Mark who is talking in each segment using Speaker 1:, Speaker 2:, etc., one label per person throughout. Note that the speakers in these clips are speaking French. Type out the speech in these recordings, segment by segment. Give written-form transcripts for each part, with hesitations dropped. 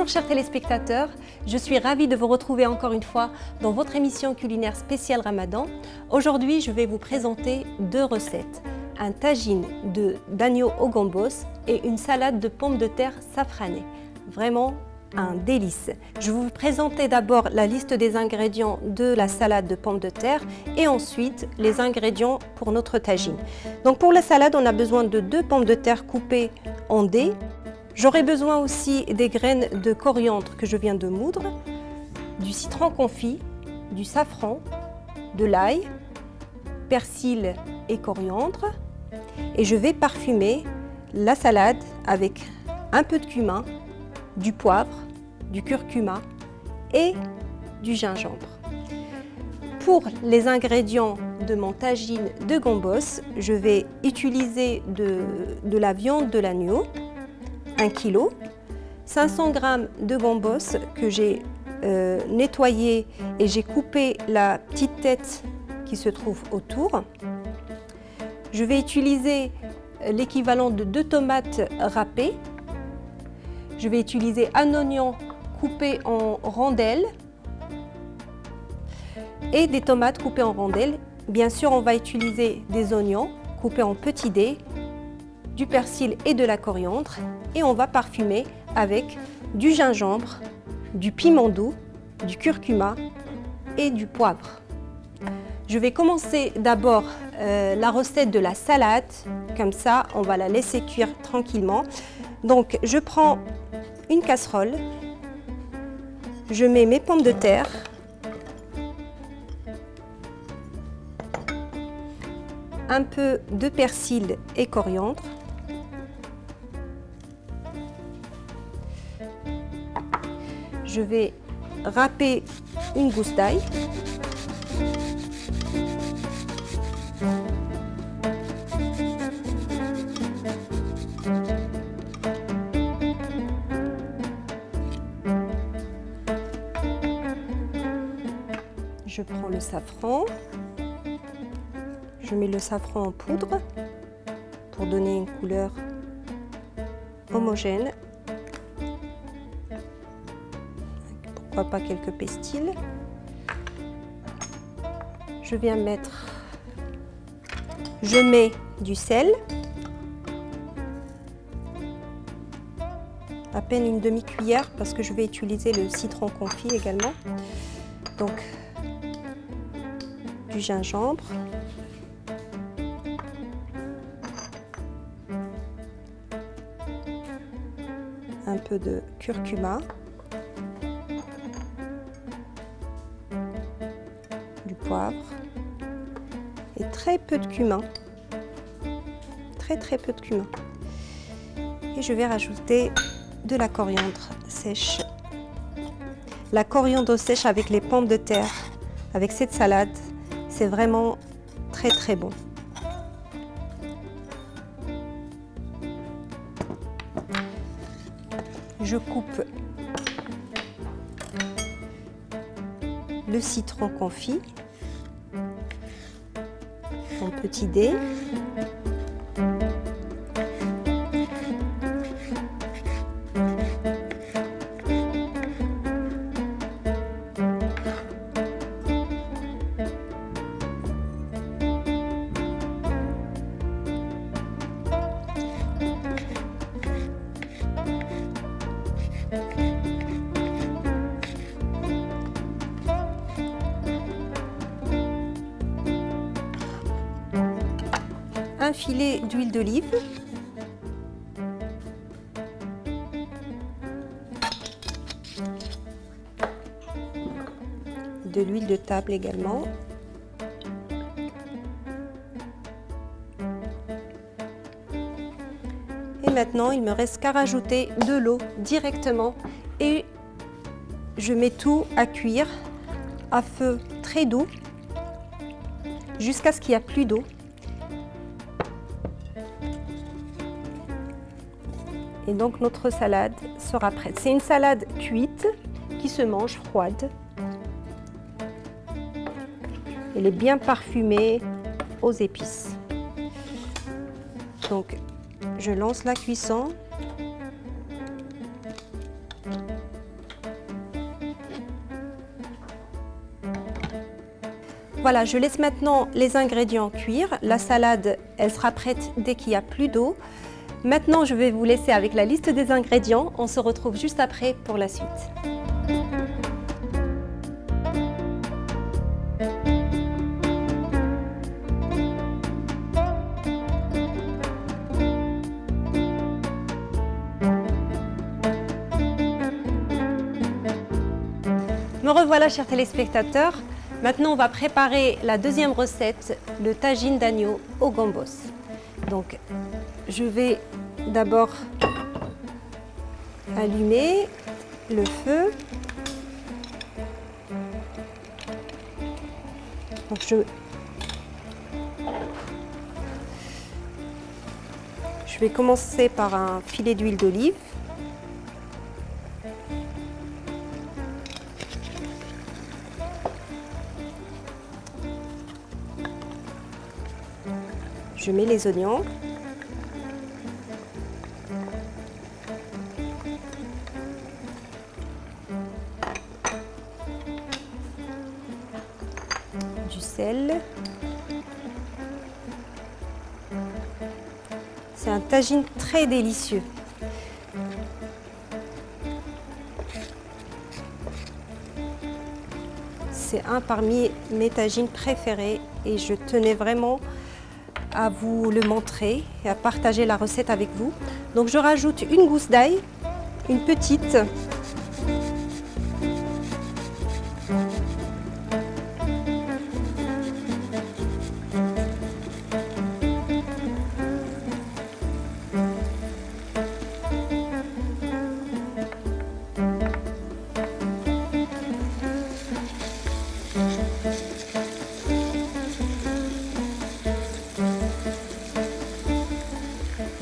Speaker 1: chers téléspectateurs, je suis ravie de vous retrouver encore une fois dans votre émission culinaire spéciale Ramadan. Aujourd'hui, je vais vous présenter deux recettes. Un tagine d'agneau au gambos et une salade de pommes de terre safranée. Vraiment un délice. Je vais vous présenter d'abord la liste des ingrédients de la salade de pommes de terre et ensuite les ingrédients pour notre tagine. Donc pour la salade, on a besoin de 2 pommes de terre coupées en dés. J'aurai besoin aussi des graines de coriandre que je viens de moudre, du citron confit, du safran, de l'ail, persil et coriandre. Et je vais parfumer la salade avec un peu de cumin, du poivre, du curcuma et du gingembre. Pour les ingrédients de mon tagine de gambos, je vais utiliser de la viande de l'agneau, 1 kg, 500 g de gambos que j'ai nettoyé et j'ai coupé la petite tête qui se trouve autour. Je vais utiliser l'équivalent de 2 tomates râpées. Je vais utiliser un oignon coupé en rondelles et des tomates coupées en rondelles. Bien sûr, on va utiliser des oignons coupés en petits dés, du persil et de la coriandre. Et on va parfumer avec du gingembre, du piment doux, du curcuma et du poivre. Je vais commencer d'abord la recette de la salade. Comme ça, on va la laisser cuire tranquillement. Donc, je prends une casserole, je mets mes pommes de terre, un peu de persil et coriandre, je vais râper une gousse d'ail, je prends le safran, je mets le safran en poudre pour donner une couleur homogène. Pourquoi pas quelques pestils. Je mets du sel, à peine une demi-cuillère parce que je vais utiliser le citron confit également. Donc, du gingembre, un peu de curcuma, du poivre et très peu de cumin, très peu de cumin. Et je vais rajouter de la coriandre sèche. La coriandre sèche avec les pommes de terre, avec cette salade, c'est vraiment très bon. Je coupe le citron confit en petits dés. Un filet d'huile d'olive, de l'huile de table également, et maintenant il me reste qu'à rajouter de l'eau directement et je mets tout à cuire à feu très doux jusqu'à ce qu'il n'y ait plus d'eau. Et donc notre salade sera prête. C'est une salade cuite qui se mange froide. Elle est bien parfumée aux épices. Donc je lance la cuisson. Voilà, je laisse maintenant les ingrédients cuire. La salade, elle sera prête dès qu'il n'y a plus d'eau. Maintenant, je vais vous laisser avec la liste des ingrédients. On se retrouve juste après pour la suite. Me revoilà, chers téléspectateurs. Maintenant, on va préparer la deuxième recette, le tagine d'agneau au gambos. Donc, je vais d'abord allumer le feu. Donc, je vais commencer par un filet d'huile d'olive. Je mets les oignons. Du sel. C'est un tagine très délicieux. C'est un parmi mes tagines préférés et je tenais vraiment à vous le montrer et à partager la recette avec vous. Donc je rajoute une gousse d'ail, une petite.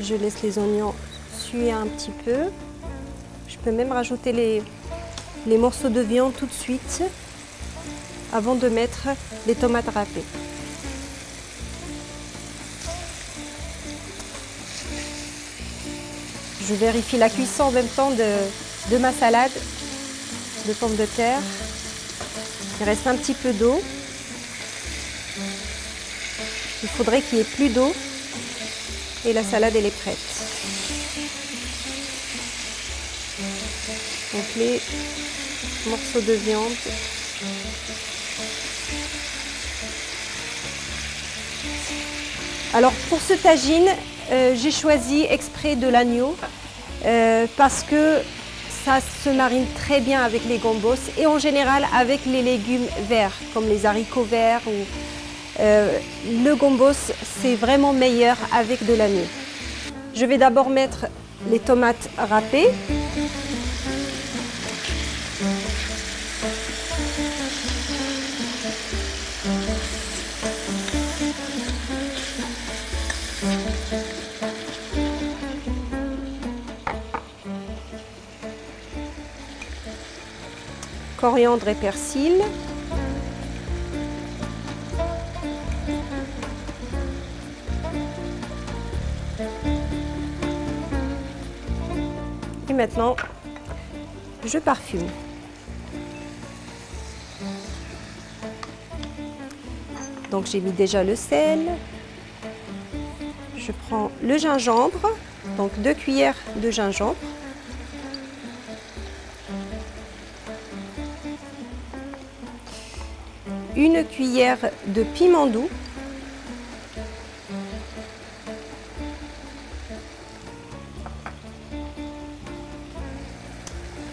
Speaker 1: Je laisse les oignons suer un petit peu. Je peux même rajouter les morceaux de viande tout de suite avant de mettre les tomates râpées. Je vérifie la cuisson en même temps de ma salade de pommes de terre. Il reste un petit peu d'eau. Il faudrait qu'il y ait plus d'eau. Et la salade, elle est prête. Donc les morceaux de viande. Alors pour ce tagine, j'ai choisi exprès de l'agneau parce que ça se marine très bien avec les gambos et en général avec les légumes verts comme les haricots verts ou le gambos, c'est vraiment meilleur avec de l'agneau. Je vais d'abord mettre les tomates râpées. Coriandre et persil. Et maintenant, je parfume. Donc j'ai mis déjà le sel. Je prends le gingembre, donc 2 cuillères de gingembre. Une cuillère de piment doux.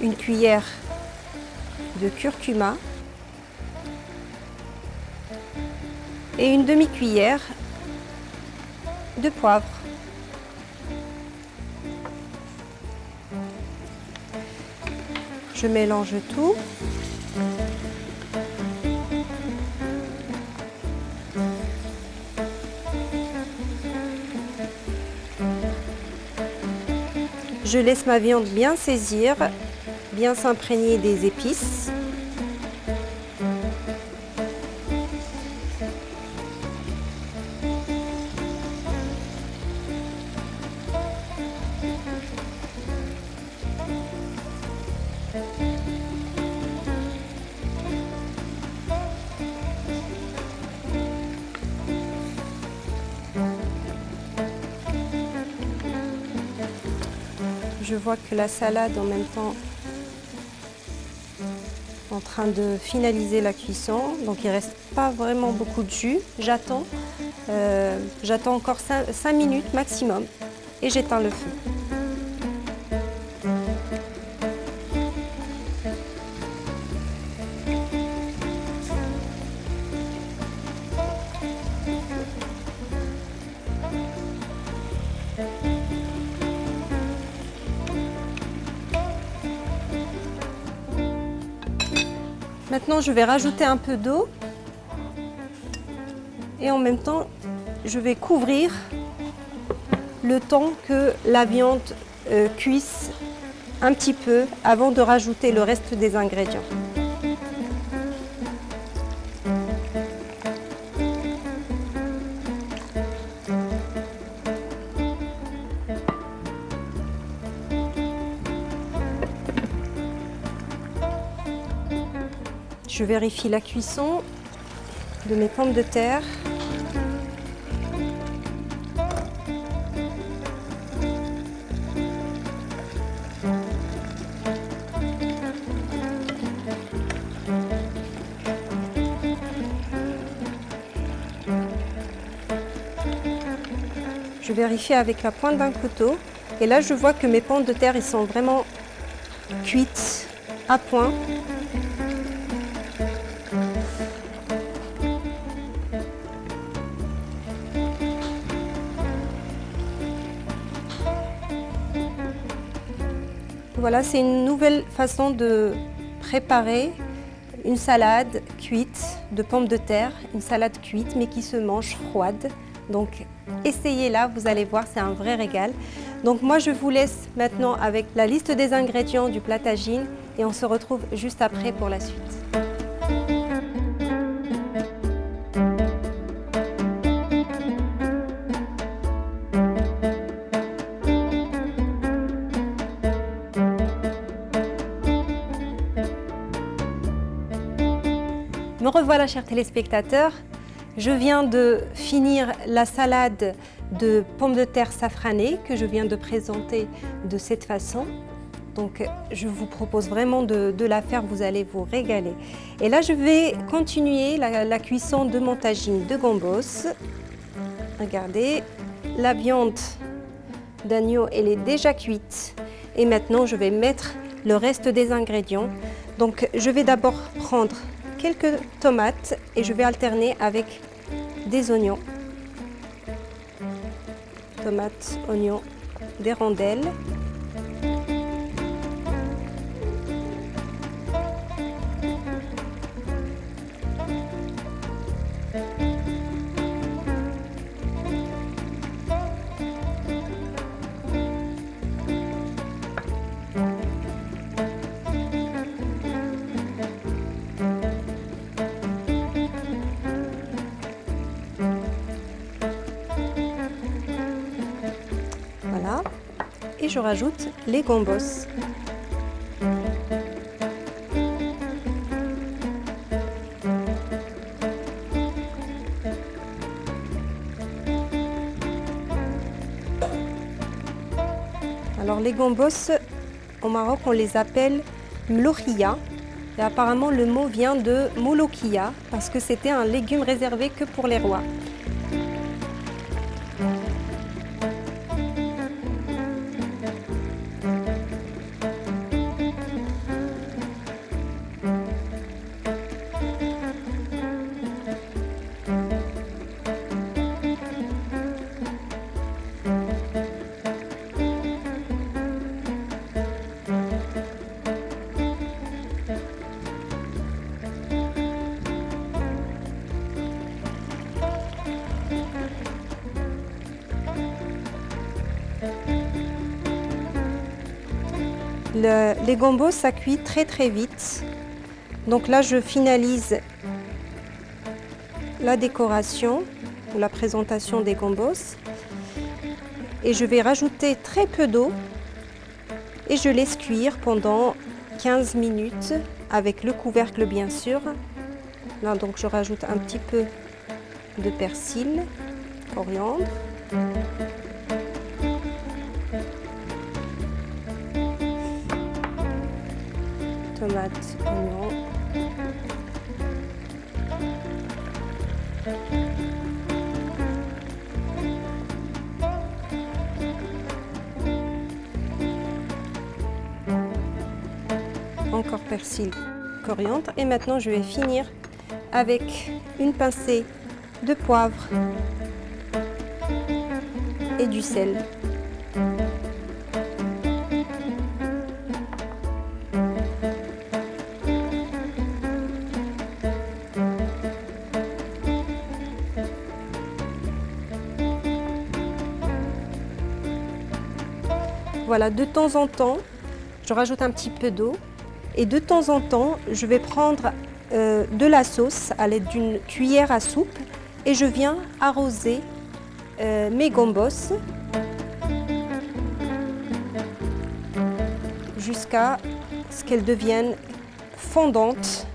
Speaker 1: Une cuillère de curcuma et une demi-cuillère de poivre. Je mélange tout. Je laisse ma viande bien saisir, bien s'imprégner des épices. Je vois que la salade en même temps en train de finaliser la cuisson, donc il ne reste pas vraiment beaucoup de jus. J'attends encore 5 minutes maximum et j'éteins le feu. Maintenant, je vais rajouter un peu d'eau et en même temps, je vais couvrir le temps que la viande cuise un petit peu avant de rajouter le reste des ingrédients. Je vérifie la cuisson de mes pommes de terre. Je vérifie avec la pointe d'un couteau et là je vois que mes pommes de terre ils sont vraiment cuites à point. Voilà, c'est une nouvelle façon de préparer une salade cuite de pommes de terre, une salade cuite mais qui se mange froide. Donc essayez-la, vous allez voir, c'est un vrai régal. Donc moi je vous laisse maintenant avec la liste des ingrédients du plat tagine et on se retrouve juste après pour la suite. Me revoilà, chers téléspectateurs. Je viens de finir la salade de pommes de terre safranées que je viens de présenter de cette façon. Donc je vous propose vraiment de la faire, vous allez vous régaler. Et là je vais continuer la cuisson de mon tagine de gambos. Regardez, la viande d'agneau elle est déjà cuite. Et maintenant je vais mettre le reste des ingrédients. Donc je vais d'abord prendre quelques tomates et je vais alterner avec des oignons. Tomates, oignons, des rondelles. Voilà, et je rajoute les gambos. Alors les gambos, au Maroc, on les appelle mloukhia. Et apparemment, le mot vient de mouloukia, parce que c'était un légume réservé que pour les rois. Les gambos, ça cuit très très vite. Donc là, je finalise la décoration ou la présentation des gambos. Et je vais rajouter très peu d'eau et je laisse cuire pendant 15 minutes avec le couvercle bien sûr. Là, donc je rajoute un petit peu de persil, coriandre. tomates, oignons. Encore persil, coriandre. Et maintenant, je vais finir avec une pincée de poivre et du sel. Voilà, de temps en temps, je rajoute un petit peu d'eau et de temps en temps, je vais prendre de la sauce à l'aide d'une cuillère à soupe et je viens arroser mes gambos jusqu'à ce qu'elles deviennent fondantes.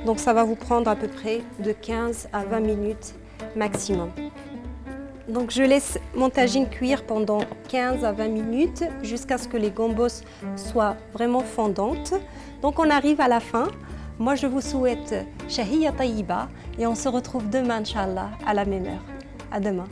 Speaker 1: Donc ça va vous prendre à peu près de 15 à 20 minutes maximum. Donc je laisse mon tagine cuire pendant 15 à 20 minutes jusqu'à ce que les gambos soient vraiment fondantes. Donc on arrive à la fin. Moi je vous souhaite Shahiya Tayyiba et on se retrouve demain Inch'Allah à la même heure. À demain.